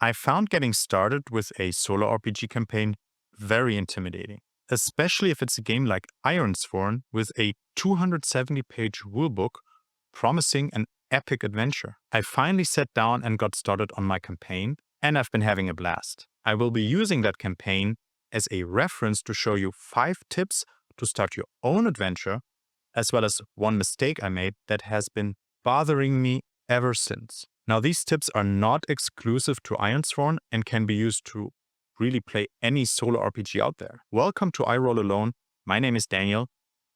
I found getting started with a solo RPG campaign very intimidating, especially if it's a game like Ironsworn with a 270-page rulebook promising an epic adventure. I finally sat down and got started on my campaign, and I've been having a blast. I will be using that campaign as a reference to show you 5 tips to start your own adventure, as well as one mistake I made that has been bothering me ever since. Now, these tips are not exclusive to Ironsworn and can be used to really play any solo RPG out there. Welcome to I Roll Alone. My name is Daniel,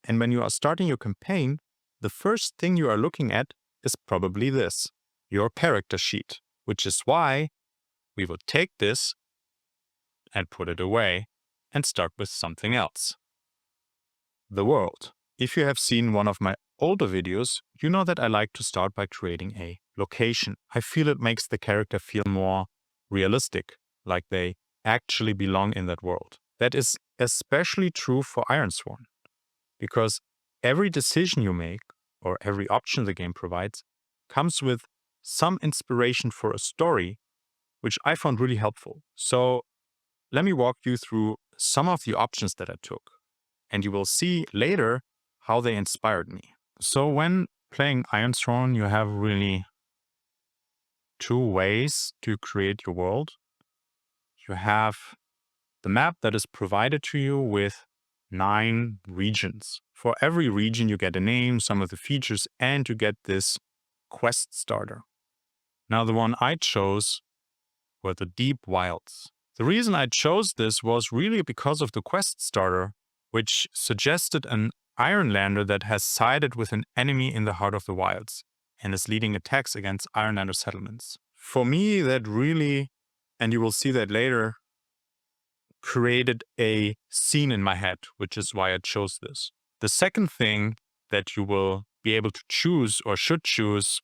and when you are starting your campaign, the first thing you are looking at is probably this, your character sheet, which is why we will take this and put it away and start with something else. The world. If you have seen one of my older videos, you know that I like to start by creating a location. I feel it makes the character feel more realistic, like they actually belong in that world. That is especially true for Ironsworn, because every decision you make, or every option the game provides, comes with some inspiration for a story, which I found really helpful. So let me walk you through some of the options that I took, and you will see later how they inspired me. So when playing Ironsworn, you have really 2 ways to create your world. You have the map that is provided to you with 9 regions. For every region, you get a name, some of the features, and you get this quest starter. Now, the one I chose were the Deep Wilds. The reason I chose this was really because of the quest starter, which suggested an Ironlander that has sided with an enemy in the heart of the wilds and is leading attacks against Ironlander settlements. For me, that really, and you will see that later, created a scene in my head, which is why I chose this. The second thing that you will be able to choose or should choose,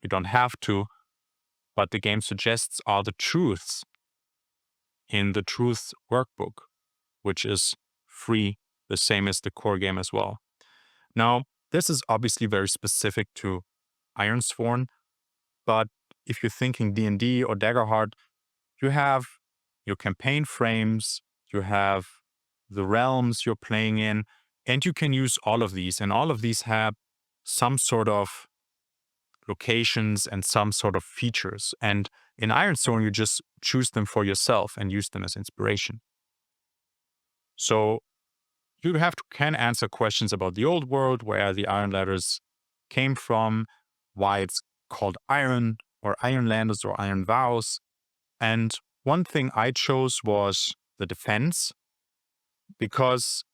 you don't have to, but the game suggests are the truths in the Truths workbook, which is free, the same as the core game as well. Now, this is obviously very specific to Ironsworn, but if you're thinking D&D or Daggerheart, you have your campaign frames, you have the realms you're playing in, and you can use all of these. And all of these have some sort of locations and some sort of features. And in Ironsworn, you just choose them for yourself and use them as inspiration. So you can answer questions about the old world, where the Iron Ladders came from, why it's called Iron, or Ironlanders, or Iron Vows. And one thing I chose was the defense, because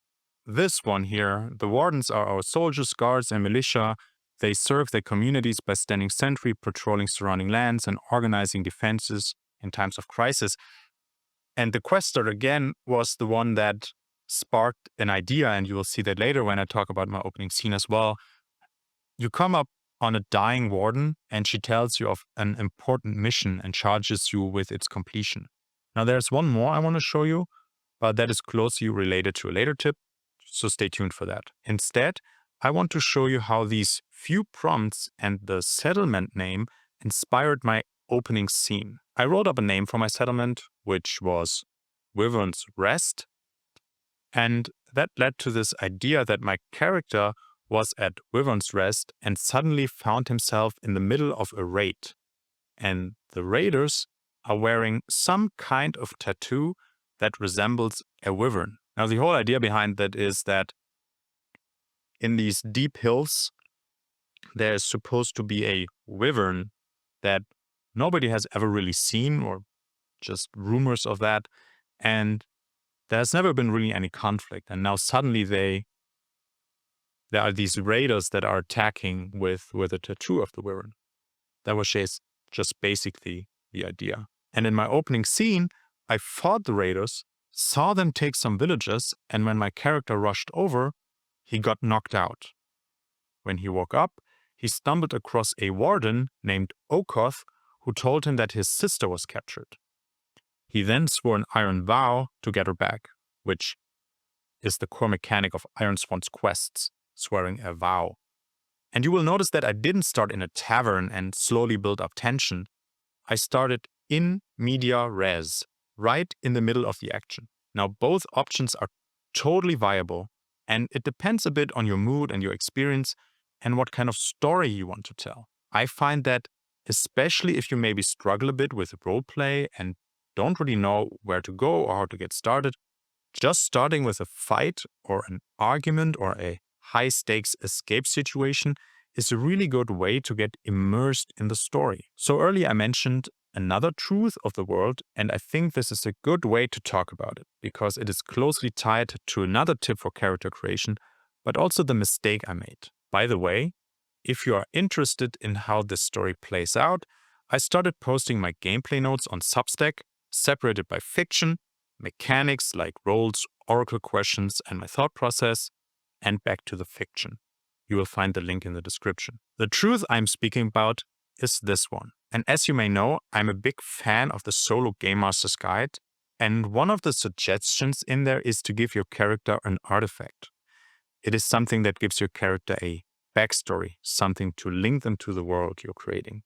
this one here, the wardens are our soldiers, guards, and militia. They serve their communities by standing sentry, patrolling surrounding lands, and organizing defenses in times of crisis. And the quester, again, was the one that sparked an idea, and you will see that later when I talk about my opening scene as well. You come up on a dying warden, and she tells you of an important mission and charges you with its completion. Now, there's one more I want to show you, but that is closely related to a later tip, so stay tuned for that. Instead, I want to show you how these few prompts and the settlement name inspired my opening scene. I wrote up a name for my settlement, which was Wyvern's Rest, and that led to this idea that my character was at Wyvern's Rest and suddenly found himself in the middle of a raid. And the raiders are wearing some kind of tattoo that resembles a wyvern. Now, the whole idea behind that is that in these deep hills, there is supposed to be a wyvern that nobody has ever really seen, or just rumors of that. And there's never been really any conflict. And now suddenly there are these raiders that are attacking with a tattoo of the wyvern. That was just basically the idea. And in my opening scene, I fought the raiders, saw them take some villages, and when my character rushed over, he got knocked out. When he woke up, he stumbled across a warden named Okoth, who told him that his sister was captured. He then swore an iron vow to get her back, which is the core mechanic of Ironsworn's quests, swearing a vow. And you will notice that I didn't start in a tavern and slowly build up tension. I started in media res, right in the middle of the action. Now, both options are totally viable, and it depends a bit on your mood and your experience and what kind of story you want to tell. I find that especially if you maybe struggle a bit with roleplay and don't really know where to go or how to get started, just starting with a fight or an argument or a high-stakes escape situation is a really good way to get immersed in the story. So earlier I mentioned another truth of the world, and I think this is a good way to talk about it because it is closely tied to another tip for character creation, but also the mistake I made. By the way, if you are interested in how this story plays out, I started posting my gameplay notes on Substack, separated by fiction, mechanics like roles, oracle questions, and my thought process, and back to the fiction. You will find the link in the description. The truth I'm speaking about is this one. And as you may know, I'm a big fan of the Solo Game Master's Guide, and one of the suggestions in there is to give your character an artifact. It is something that gives your character a backstory, something to link them to the world you're creating.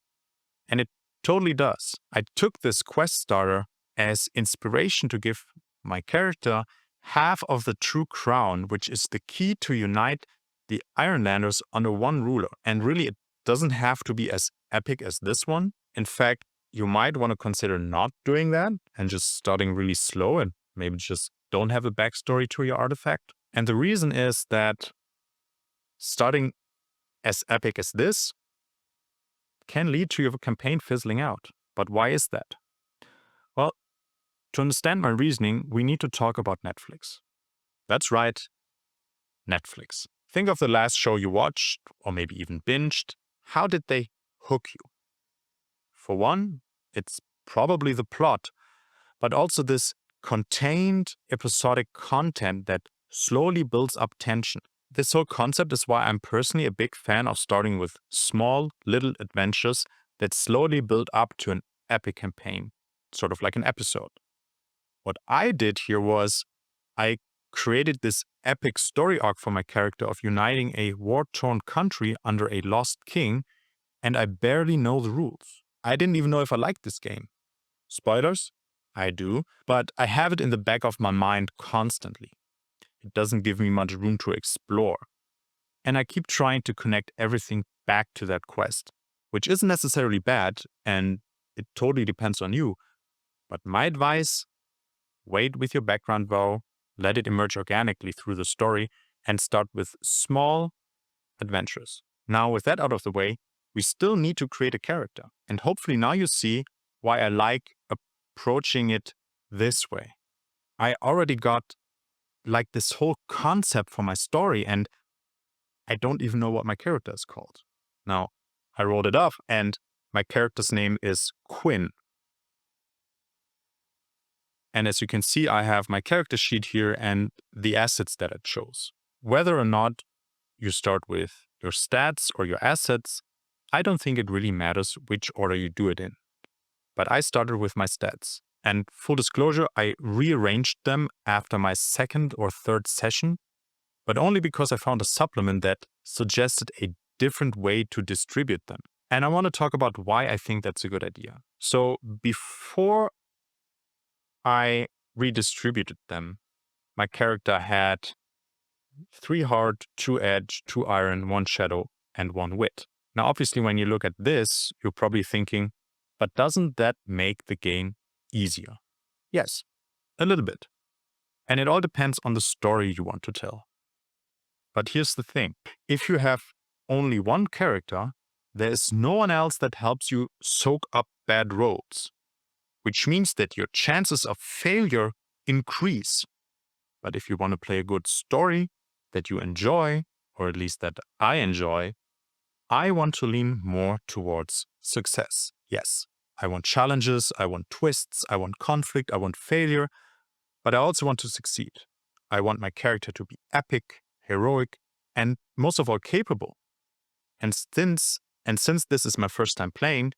And it totally does. I took this quest starter as inspiration to give my character half of the true crown, which is the key to unite the Ironlanders under one ruler. And really, it doesn't have to be as epic as this one. In fact, you might want to consider not doing that and just starting really slow and maybe just don't have a backstory to your artifact. And the reason is that starting as epic as this can lead to your campaign fizzling out. But why is that? Well, to understand my reasoning, we need to talk about Netflix. That's right, Netflix. Think of the last show you watched, or maybe even binged. How did they hook you? For one, it's probably the plot, but also this contained episodic content that slowly builds up tension. This whole concept is why I'm personally a big fan of starting with small, little adventures that slowly build up to an epic campaign, sort of like an episode. What I did here was I created this epic story arc for my character of uniting a war-torn country under a lost king, and I barely know the rules. I didn't even know if I liked this game. Spoilers? I do, but I have it in the back of my mind constantly. It doesn't give me much room to explore. And I keep trying to connect everything back to that quest, which isn't necessarily bad, and it totally depends on you. But my advice, wait with your background vow, let it emerge organically through the story, and start with small adventures. Now, with that out of the way, we still need to create a character. And hopefully now you see why I like approaching it this way. I already got like this whole concept for my story, and I don't even know what my character is called. Now, I rolled it up, and my character's name is Quinn. And as you can see, I have my character sheet here and the assets that I chose. Whether or not you start with your stats or your assets, I don't think it really matters which order you do it in. But I started with my stats. And full disclosure, I rearranged them after my second or third session, but only because I found a supplement that suggested a different way to distribute them. And I want to talk about why I think that's a good idea. So before I redistributed them, my character had 3 heart, 2 edge, 2 iron, 1 shadow, and 1 wit. Now, obviously, when you look at this, you're probably thinking, but doesn't that make the game easier? Yes, a little bit. And it all depends on the story you want to tell. But here's the thing. If you have only one character, there is no one else that helps you soak up bad rolls, which means that your chances of failure increase. But if you want to play a good story that you enjoy, or at least that I enjoy, I want to lean more towards success. Yes, I want challenges, I want twists, I want conflict, I want failure, but I also want to succeed. I want my character to be epic, heroic, and most of all capable. And since this is my first time playing,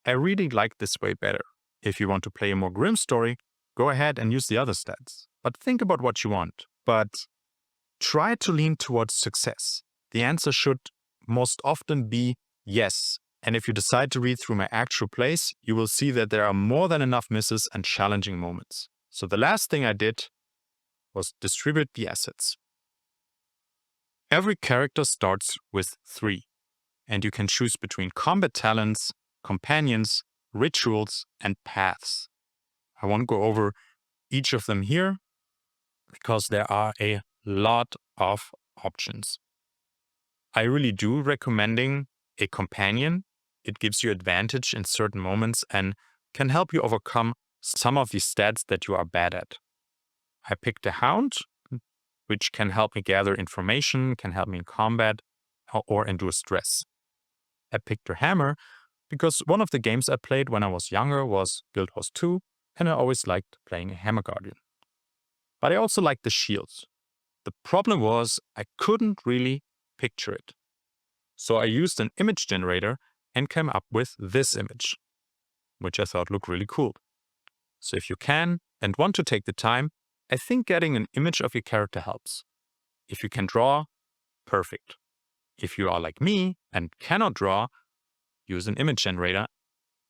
I really like this way better. If you want to play a more grim story, go ahead and use the other stats. But think about what you want. But try to lean towards success. The answer should most often be yes, And if you decide to read through my actual plays, you will see that there are more than enough misses and challenging moments. So the last thing I did was distribute the assets. Every character starts with 3, and you can choose between combat talents, companions, rituals, and paths. I won't go over each of them here because there are a lot of options. I really do recommending a companion. It gives you advantage in certain moments and can help you overcome some of the stats that you are bad at. I picked a hound, which can help me gather information, can help me in combat, or endure stress. I picked a hammer because one of the games I played when I was younger was Guild Wars 2, and I always liked playing a hammer guardian. But I also liked the shields. The problem was I couldn't really picture it. So I used an image generator and came up with this image, which I thought looked really cool. So if you can and want to take the time, I think getting an image of your character helps. If you can draw, perfect. If you are like me and cannot draw, use an image generator,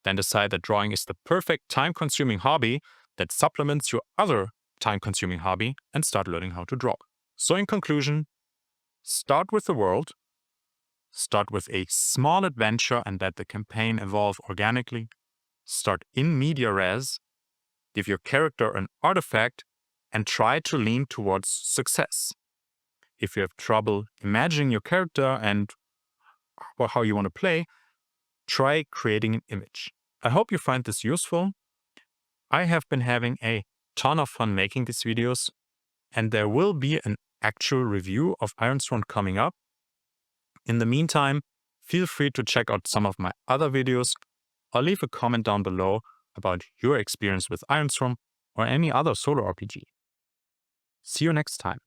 then decide that drawing is the perfect time-consuming hobby that supplements your other time-consuming hobby and start learning how to draw. So in conclusion, start with the world, start with a small adventure and let the campaign evolve organically, start in media res, give your character an artifact, and try to lean towards success. If you have trouble imagining your character and how you want to play, try creating an image. I hope you find this useful. I have been having a ton of fun making these videos, and there will be an actual review of Ironsworn coming up. In the meantime, feel free to check out some of my other videos or leave a comment down below about your experience with Ironsworn or any other solo RPG. See you next time.